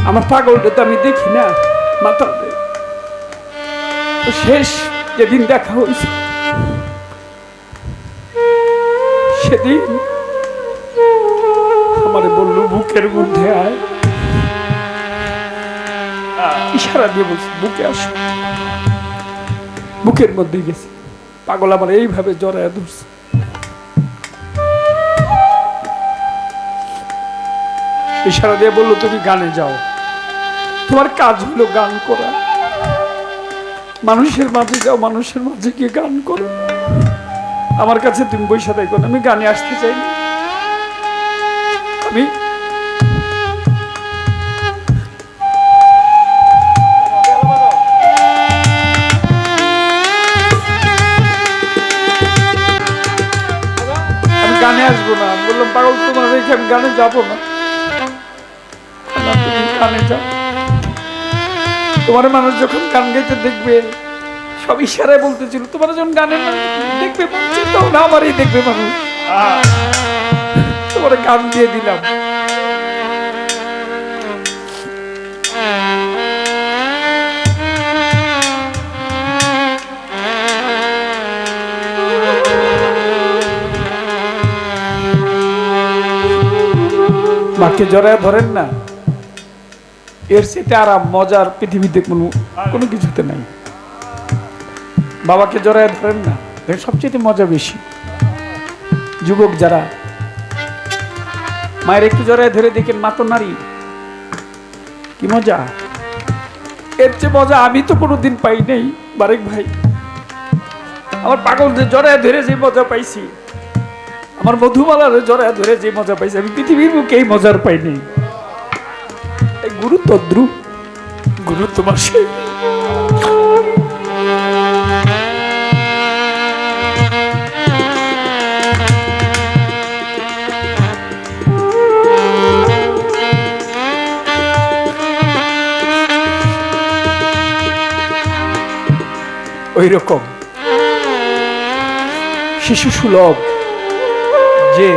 আমার পাগলটা তো আমি দেখি না মাথা শেষ যেদিন দেখা হয়েছে সেদিন আমারে বললো বুকের মধ্যে আয়, ইশারা দিয়ে বলছে বুকে আসো। বুকের মধ্যে গেছে, পাগল আমার এইভাবে জড়ায় ধরছে। ইশারা দিয়ে বললো তুমি গানে যাও, তোমার কাজ হলো গান করা, মানুষের মাঝে যাও, মানুষের মাঝে গিয়ে গান করো। আমার কাছে তুমি বৈশা দেখো না, আমি গানে আসতে চাই না। আমি গানে আসবো না। বললাম পাগল তোমার রেখে আমি গানে যাবো না। তুমি গানে যাও, তোমার মানুষ যখন গান গাইতে দেখবে, সব ইশারায় বলতেছিল তোমার যখন গানে দেখবে তখন আমারই দেখবে মানুষ। তোমার গান দিয়ে দিলাম। মাকে জড়ায় ধরেন না, এর সাথে আরাম মজার পৃথিবীতে কোনো কিছুতে নাই। বাবাকে জড়ায় ধরেন না, সবচেয়ে মজা বেশি। যুবক যারা মায়ের একটু জড়ায় ধরে দেখেন, মা তো নারী, কি মজা। এর চেয়ে মজা আমি তো কোনোদিন পাই নাই বারেক ভাই। আমার পাগলদের জড়ায় ধরে যে মজা পাইছি, আমার মধুমালার জড়ায় ধরে যে মজা পাইছি, আমি পৃথিবীর মুখে এই মজার পাইনি। এই গুরু তদ্রু, গুরু তোমার সেই। ওই রকম শিশু সুলভ যে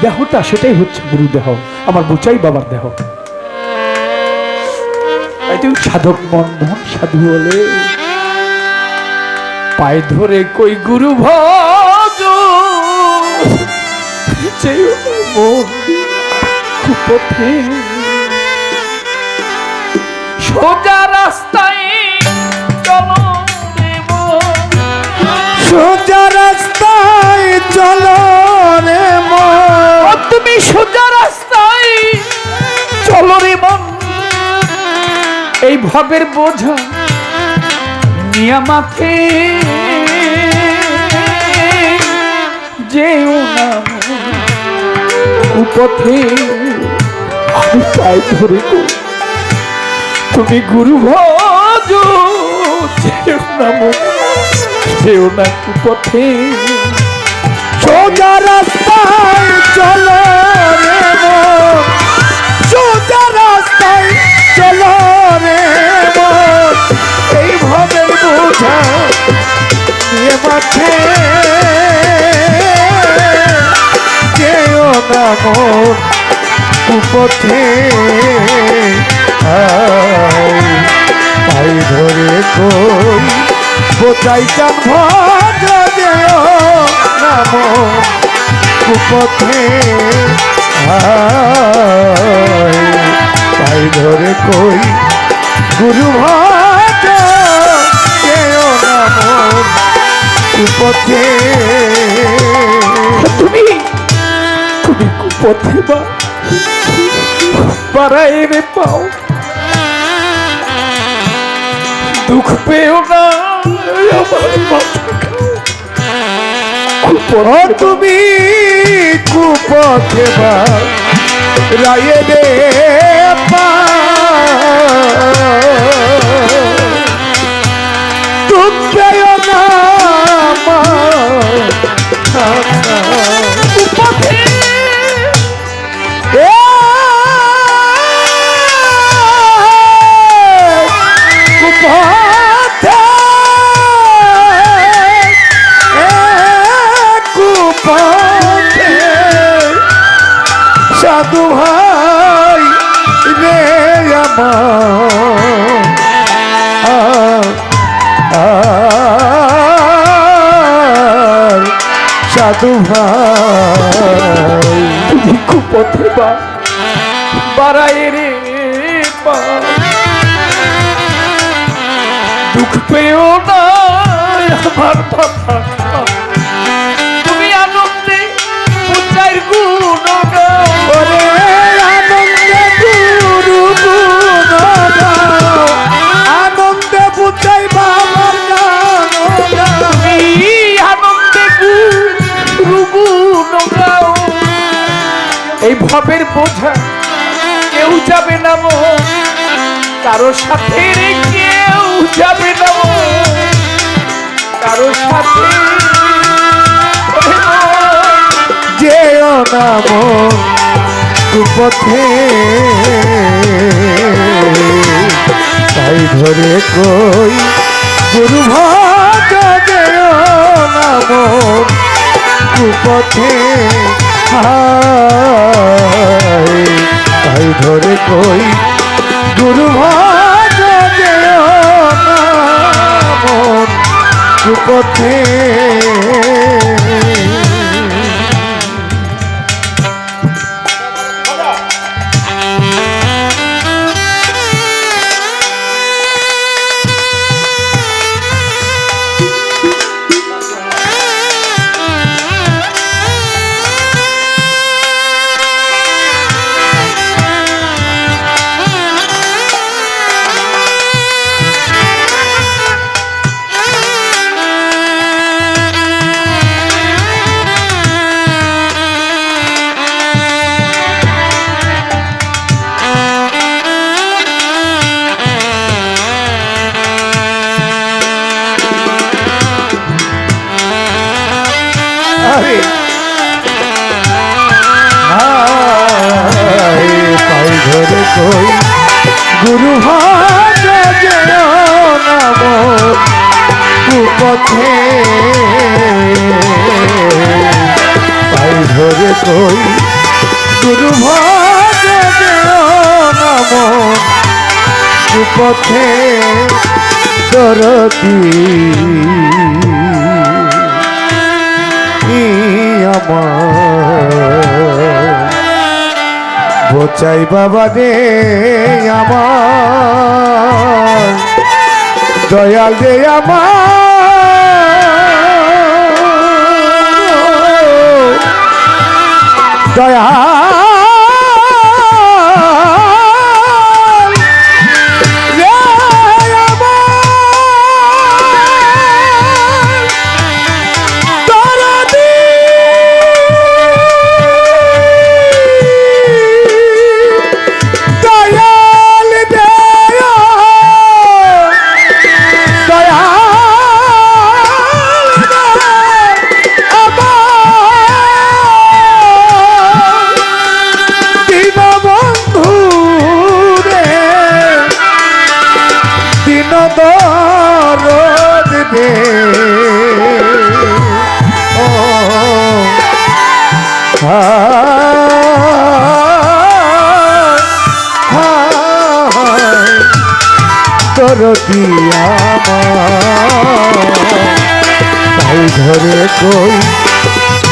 দেহটা, সেটাই হচ্ছে গুরু দেহ। আমার বুচাই বাবার দেহ। সাধক মন মন সাধু হলে পায়ে ধরে কই গুরু ভজ, সোজা রাস্তায় চলো, সোজা রাস্তায় চলো রে মন, তুমি সোজা রাস্তায় চলো রে মন। এই ভবের বোঝা নিয়া মাথে যেও না কুপথে, আমি পায়ে ধরে তুমি গুরু ভজ, যেও না যেও না কুপথে। সোজা রাস্তায় চলো রে মন, সোজা রাস্তায় চলো রে মন, এই ভবের বোঝা নিয়ে মাঠে যেও না মন কুপথে। পাই ধরে কই বোঝাই চান ভজ, যেও না মন কুপথে। পাই ধরে কই গুরু ভজ, যেও না মন কুপথে। তুমি তুমি কুপথে বা পাড়ায় রে পাও, দুঃখ পেও না আমার মাথা খাও। তুমি কুপথে বা রায়ে রে পা, দুঃখ পেও না কুপথে। সাধু ভাই আমার সাধু ভাই ভিক্ষু পথে বাড়ায় রে দুঃখ পেও না আমার কথা তুমি আনন্দে পূজার গুণ গাও ওরে আনন্দে গুরু গুণ গাও আনন্দে বুঝাই বাবার গান তুমি আনন্দে গুরু গুণ গাও এই ভবের বোঝা কেউ যাবে না মোহ কারো সাথে রে কেউ যাবে না কারো সাথে যেও নাম কুপথে তাই ধরে কই গুরু ভজ যেও নাম কুপথে তাই ধরে কই গুরু ভজ যেও নাম কুপথে পাই ধরে কই গুরু ভজ যেও নাম কুপথে পাই ধরে কই গুরু ভজ যেও নাম কুপথে দরদি আমার বোচাই বাবা রে আমার দয়াল রে আমার দয়াল রে আমার দরদি দয়াল দেয়া দরদ দে ও দরদি তাই ধরে কই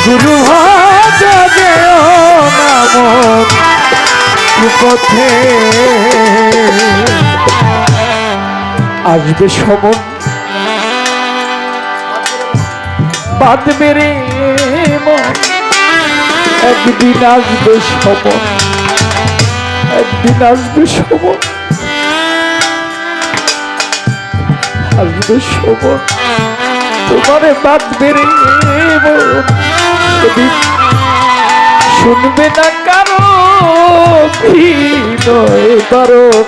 গুরু ভজ যেও নাম কুপথে আসবে সমন বাঁধবে রে মন একদিন আসবে সমন একদিন আসবে সমন আসবে সমন তোমারে বাঁধবে রে মন সেদিন শুনবে না কারো বিনয় বারণ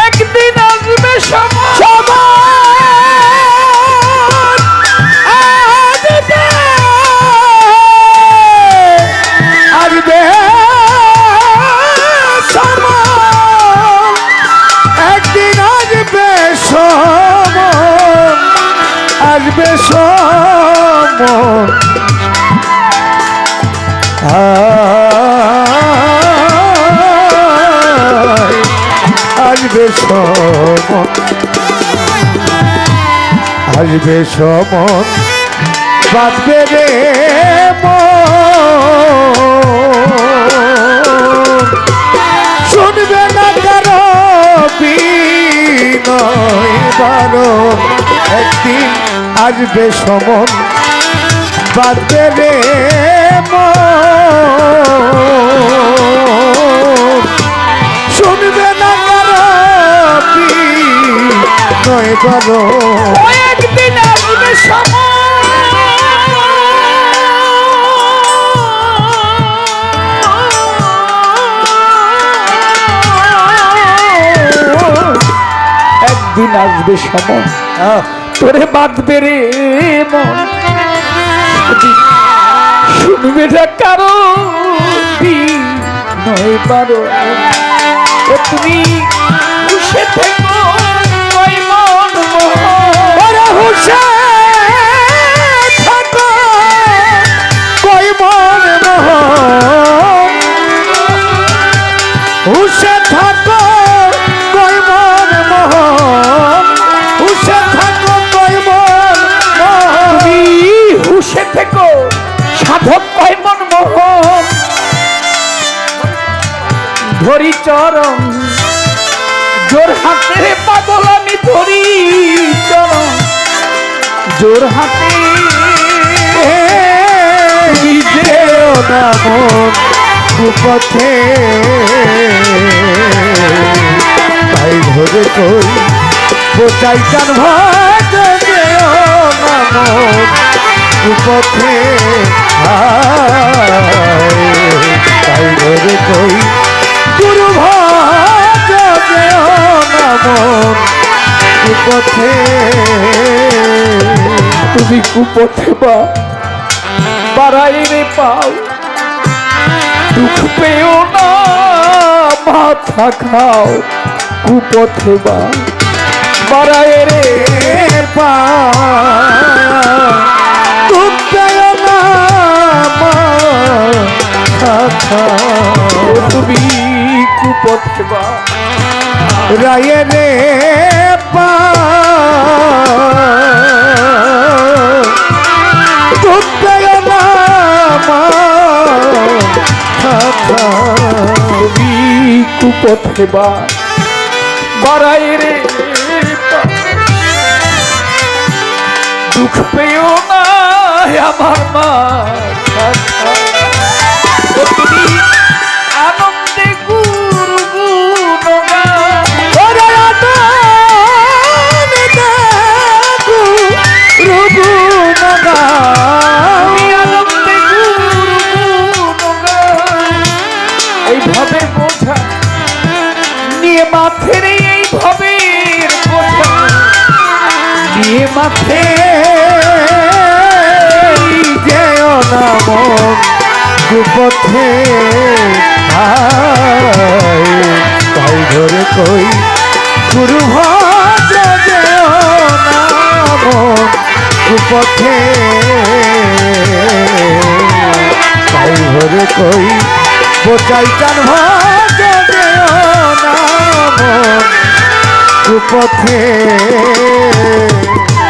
একদিন আসবে সময় আসবে একদিন আসবে আসবে সমন, আসবে সমন, বাঁধবে রে মন। শুনবে না কারো বিনয় বারণ, একদিন আসবে সমন, বাঁধবে রে মন। শুনবে না কারো বিনয় বারণ, একদিন আসবে একদিন আসবে সময় তোরে বাঁধবে রে মন। শুনবে না কারো নয় বারো, তুমি হুশে থেকো ওই মন ওরে হুশে থাকো কই মন মোহন, হুশে থাকো কই মন মোহন, হুশে থাকো কই মন মোহন। তুমি হুশে থেকো সাধক কয় মন মোহন। ধরি চরণ জোর হাতে পাগল আমি ধরি চরণ জোর হাতে। যেও না মন কুপথে, তাই ধরে কই বোঝাই কান ভাগ। যেও না মন কুপথে, তাই ধরে কই গুরু ভাগ। যেও না মন কুপথে, তুমি কুপথে বা বাড়াই রে পাও, দুঃখ পেও না মাথা খাও। কুপথে বা বাড়াই রে পা তুমতেও না মাথা, তুমি কুপথে বা রায়ে রে পা তুমতেও না মাথা। তুমি কুপথে বা বাড়াই রে পা, দুঃখ পেও না আমার মাথা খাও। তুমি আনন্দে গুরু গুণগান, ওরে আনন্দে গুরু গুণগান, তুমি আনন্দে গুরু গুণগান। এইভাবে বোঝা নিয়ে মাথে রে, এইভাবে বোঝা নিয়ে মাথে। যেও না মন কুপথে, তাই ধরে কই গুরু ভদ্র। যেও না মন কুপথে, তাই ধরে কই বোঝাই চান ভদ্র। যেও না মন কুপথে।